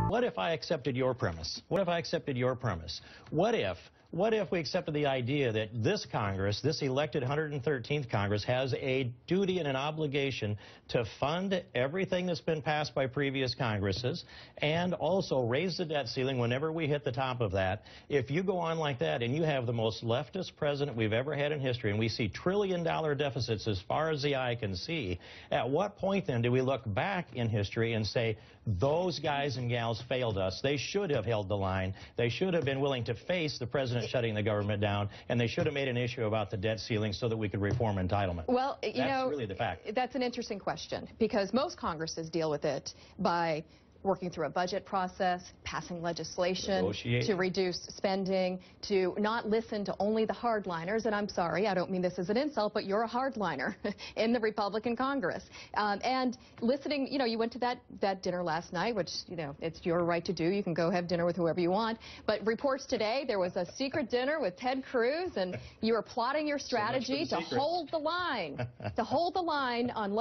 What if I accepted your premise? What if I accepted your premise? What if we accepted the idea that this Congress, this elected 113th Congress, has a duty and an obligation to fund everything that's been passed by previous Congresses and also raise the debt ceiling whenever we hit the top of that? If you go on like that and you have the most leftist president we've ever had in history and we see trillion-dollar deficits as far as the eye can see, at what point then do we look back in history and say, those guys and gals failed us? They should have held the line. They should have been willing to face the president shutting the government down, and they should have made an issue about the debt ceiling so that we could reform entitlement. Well, that's really the fact. That's an interesting question, because most Congresses deal with it by working through a budget process, passing legislation to reduce spending, to not listen to only the hardliners. And I'm sorry, I don't mean this as an insult, but you're a hardliner in the Republican Congress. And listening, you went to that dinner last night, which, it's your right to do. You can go have dinner with whoever you want. But reports today, there was a secret dinner with Ted Cruz, and you were plotting your strategy to hold the line, on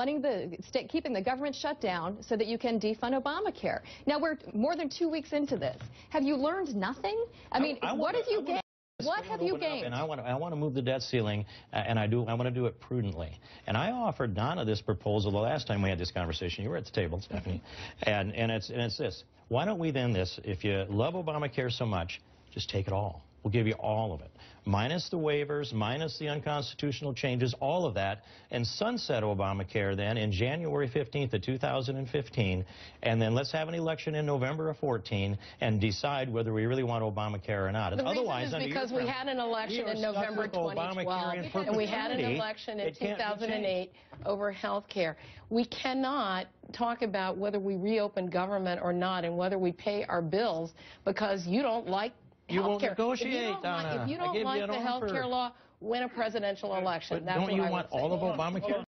keeping the government shut down so that you can defund Obamacare. Now, we're more than 2 weeks into this. Have you learned nothing? I mean, what have you gained? What have you gained? And I want to move the debt ceiling, and I want to do it prudently. And I offered Donna this proposal the last time we had this conversation. You were at the table, Stephanie. And it's this. Why don't we then if you love Obamacare so much, just take it all. We'll give you all of it, minus the waivers, minus the unconstitutional changes, all of that, and sunset Obamacare then in January 15th of 2015, and then let's have an election in November of 14 and decide whether we really want Obamacare or not. Otherwise, reason is because we had an election in November 2012, and we had an election in 2008 over health care. We cannot talk about whether we reopen government or not and whether we pay our bills because you don't like you won't negotiate, Donna. If you don't like the health care law, win a presidential election. But don't you want all of Obamacare?